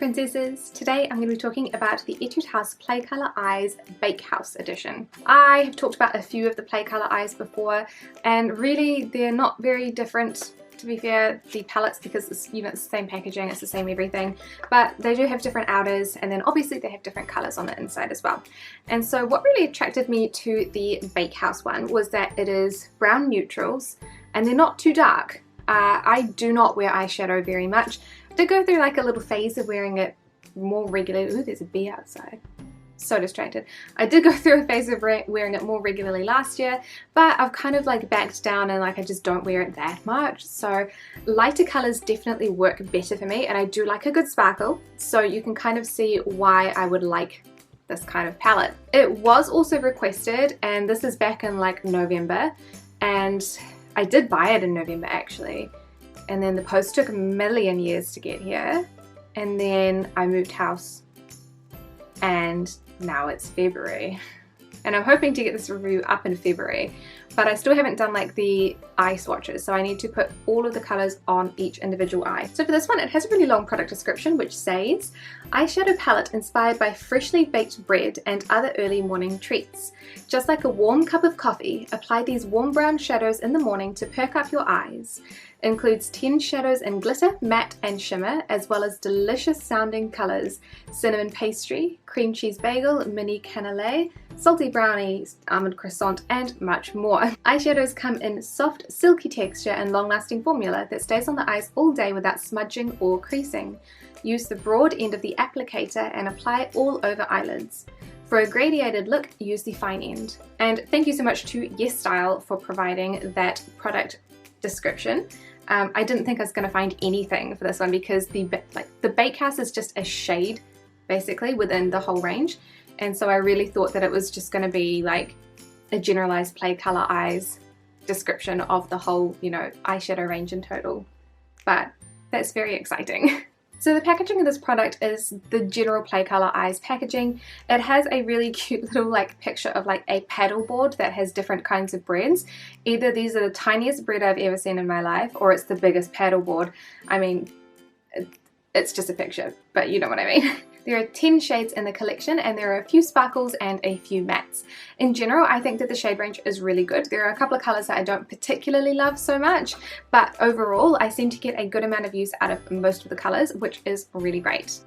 princesses! Today I'm going to be talking about the Etude House Play Colour Eyes Bakehouse edition. I have talked about a few of the Play Colour Eyes before, and really they're not very different, to be fair, the palettes, because it's, it's the same packaging, it's the same everything, but they do have different outers, and then obviously they have different colours on the inside as well. And so what really attracted me to the Bakehouse one was that it is brown neutrals and they're not too dark. I do not wear eyeshadow very much. I did go through like a little phase of wearing it more regularly. Ooh, there's a bee outside. So distracted. I did go through a phase of wearing it more regularly last year, but I've kind of like backed down and like I just don't wear it that much. So lighter colours definitely work better for me, and I do like a good sparkle. So you can kind of see why I would like this kind of palette. It was also requested, and this is back in like November, and I did buy it in November actually, and then the post took a million years to get here, and then I moved house and now it's February, and I'm hoping to get this review up in February, but I still haven't done like the eye swatches, so I need to put all of the colours on each individual eye. So for this one, it has a really long product description which says, eyeshadow palette inspired by freshly baked bread and other early morning treats. Just like a warm cup of coffee, apply these warm brown shadows in the morning to perk up your eyes. Includes 10 shadows in glitter, matte and shimmer, as well as delicious sounding colours: cinnamon pastry, cream cheese bagel, mini cannelé, salty brownie, almond croissant, and much more. Eyeshadows come in soft, silky texture and long-lasting formula that stays on the eyes all day without smudging or creasing. Use the broad end of the applicator and apply all over eyelids. For a gradiated look, use the fine end. And thank you so much to Yes Style for providing that product description. I didn't think I was going to find anything for this one, because the Bakehouse is just a shade basically within the whole range, and so I really thought that it was just going to be like a generalized Play Colour Eyes description of the whole, eyeshadow range in total, but that's very exciting. So the packaging of this product is the general Play Colour Eyes packaging. It has a really cute little like picture of like a paddle board that has different kinds of breads. Either these are the tiniest bread I've ever seen in my life, or it's the biggest paddle board. I mean, it's just a picture, but you know what I mean. There are 10 shades in the collection, and there are a few sparkles and a few mattes. In general, I think that the shade range is really good. There are a couple of colours that I don't particularly love so much, but overall I seem to get a good amount of use out of most of the colours, which is really great.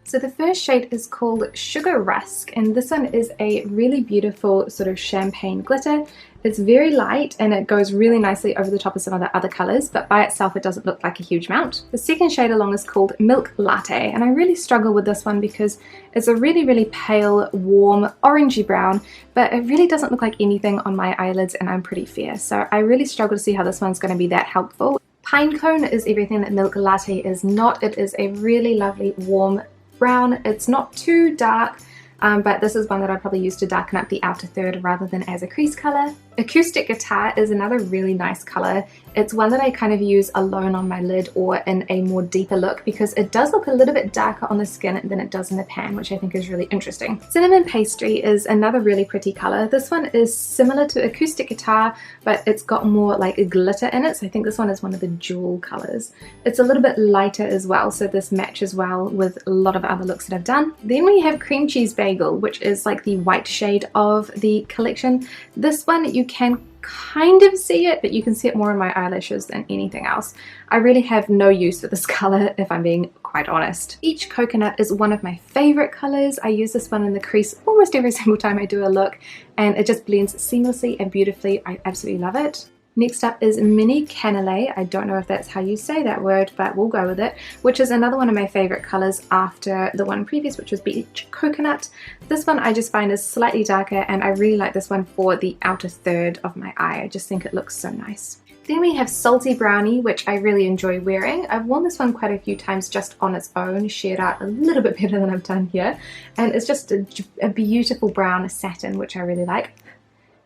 So the first shade is called Sugar Rusk, and this one is a really beautiful sort of champagne glitter. It's very light and it goes really nicely over the top of some of the other colours, but by itself it doesn't look like a huge amount. The second shade along is called Milk Latte, and I really struggle with this one because it's a really pale, warm, orangey brown, but it really doesn't look like anything on my eyelids, and I'm pretty fair, so I really struggle to see how this one's going to be that helpful. Pinecone is everything that Milk Latte is not. It is a really lovely warm brown. It's not too dark, but this is one that I'd probably use to darken up the outer third rather than as a crease colour. Acoustic Guitar is another really nice colour. It's one that I kind of use alone on my lid or in a more deeper look, because it does look a little bit darker on the skin than it does in the pan, which I think is really interesting. Cinnamon Pastry is another really pretty colour. This one is similar to Acoustic Guitar, but it's got more like a glitter in it, so I think this one is one of the jewel colours. It's a little bit lighter as well, so this matches well with a lot of other looks that I've done. Then we have Cream Cheese Bagel, which is like the white shade of the collection. This one you can kind of see it, but you can see it more in my eyelashes than anything else. I really have no use for this colour, if I'm being quite honest. Peach Coconut is one of my favourite colours. I use this one in the crease almost every single time I do a look, and it just blends seamlessly and beautifully. I absolutely love it. Next up is Mini Cannelé. I don't know if that's how you say that word, but we'll go with it, which is another one of my favourite colours after the one previous, which was Peach Coconut. This one I just find is slightly darker, and I really like this one for the outer third of my eye. I just think it looks so nice. Then we have Salty Brownie, which I really enjoy wearing. I've worn this one quite a few times just on its own, sheared out a little bit better than I've done here, and it's just a beautiful brown satin, which I really like.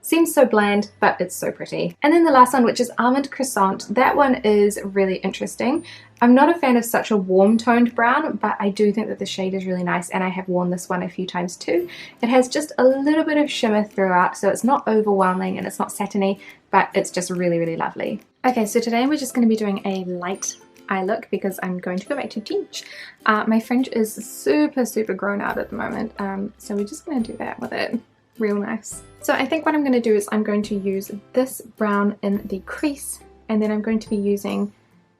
Seems so bland, but it's so pretty. And then the last one, which is Almond Croissant. That one is really interesting. I'm not a fan of such a warm toned brown, but I do think that the shade is really nice, and I have worn this one a few times too. It has just a little bit of shimmer throughout, so it's not overwhelming and it's not satiny, but it's just really lovely. Okay, so today we're just going to be doing a light eye look because I'm going to go back to teach. My fringe is super grown out at the moment, so we're just going to do that with it. Real nice. So I think what I'm going to do is I'm going to use this brown in the crease, and then I'm going to be using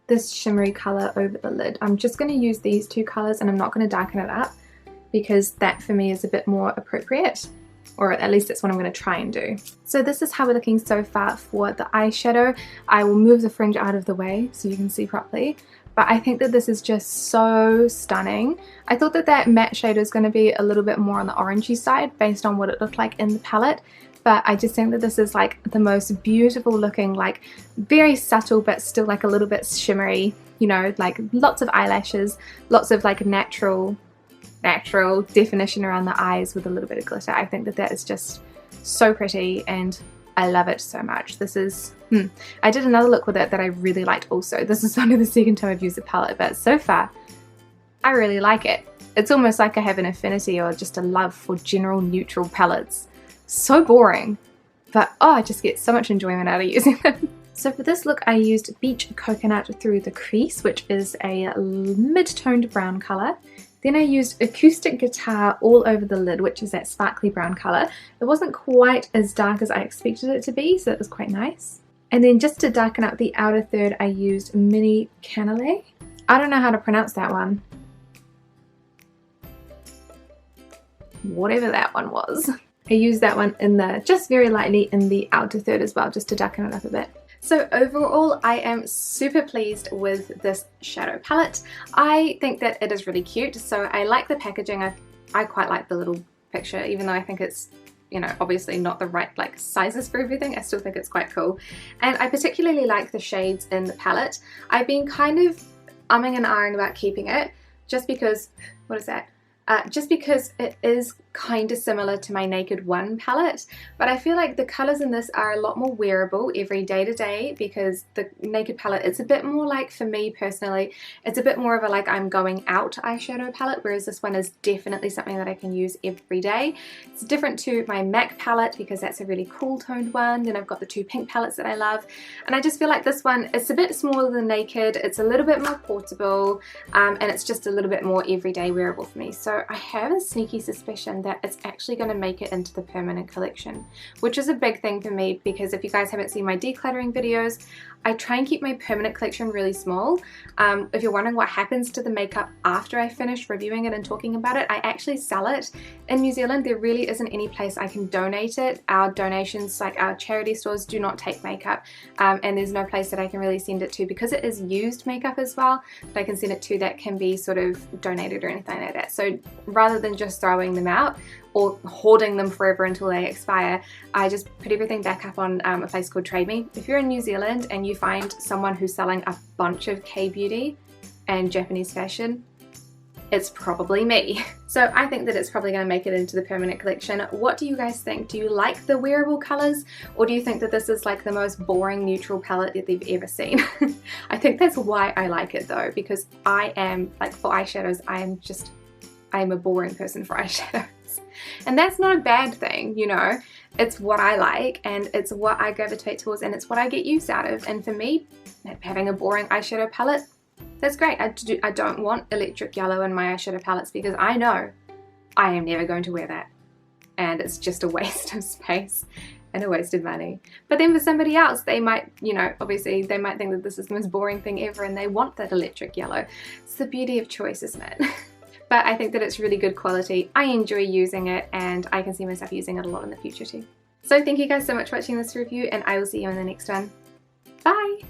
this shimmery color over the lid. I'm just going to use these two colors, and I'm not going to darken it up because that for me is a bit more appropriate, or at least that's what I'm going to try and do. So this is how we're looking so far for the eyeshadow. I will move the fringe out of the way so you can see properly, but I think that this is just so stunning. I thought that that matte shade was going to be a little bit more on the orangey side based on what it looked like in the palette, but I just think that this is like the most beautiful looking, like very subtle but still like a little bit shimmery, you know, like lots of eyelashes, lots of like natural definition around the eyes with a little bit of glitter. I think that that is just so pretty and I love it so much. This is, I did another look with it that I really liked also. This is only the second time I've used the palette, but so far I really like it. It's almost like I have an affinity or just a love for general neutral palettes. So boring, but oh, I just get so much enjoyment out of using them. So for this look I used Beach Coconut through the crease, which is a mid-toned brown colour. Then I used Acoustic Guitar all over the lid, which is that sparkly brown colour. It wasn't quite as dark as I expected it to be, so it was quite nice. And then just to darken up the outer third, I used Mini Cannelé. I don't know how to pronounce that one. Whatever that one was. I used that one in the, just very lightly in the outer third as well, just to darken it up a bit. So overall, I am super pleased with this shadow palette. I think that it is really cute, so I like the packaging. I quite like the little picture, even though I think it's, you know, obviously not the right like sizes for everything. I still think it's quite cool. And I particularly like the shades in the palette. I've been kind of umming and ahhing about keeping it just because, what is that? Just because it is kind of similar to my Naked One palette, but I feel like the colours in this are a lot more wearable every day to day, because the Naked palette, it's a bit more like, for me personally, it's a bit more of a like I'm going out eyeshadow palette, whereas this one is definitely something that I can use every day. It's different to my MAC palette because that's a really cool toned one. Then I've got the two pink palettes that I love, and I just feel like this one, it's a bit smaller than Naked, it's a little bit more portable, and it's just a little bit more everyday wearable for me. So I have a sneaky suspicion that it's actually going to make it into the permanent collection, which is a big thing for me, because if you guys haven't seen my decluttering videos, I try and keep my permanent collection really small. If you're wondering what happens to the makeup after I finish reviewing it and talking about it, I actually sell it. In New Zealand, there really isn't any place I can donate it. Our donations, like our charity stores, do not take makeup, and there's no place that I can really send it to, because it is used makeup as well, that I can send it to that can be sort of donated or anything like that. So rather than just throwing them out or hoarding them forever until they expire, I just put everything back up on a place called Trade Me. If you're in New Zealand and you find someone who's selling a bunch of Kbeauty and Japanese fashion, it's probably me. So I think that it's probably going to make it into the permanent collection. What do you guys think? Do you like the wearable colours, or do you think that this is like the most boring neutral palette that they've ever seen? I think that's why I like it though, because I am, like, for eyeshadows, I am a boring person for eyeshadows. And that's not a bad thing, you know. It's what I like and it's what I gravitate towards and it's what I get use out of. And for me, having a boring eyeshadow palette, that's great. I don't want electric yellow in my eyeshadow palettes, because I know I am never going to wear that. And it's just a waste of space and a waste of money. But then for somebody else, they might, you know, obviously they might think that this is the most boring thing ever and they want that electric yellow. It's the beauty of choice, isn't it? But I think that it's really good quality. I enjoy using it and I can see myself using it a lot in the future too. So thank you guys so much for watching this review, and I will see you in the next one. Bye!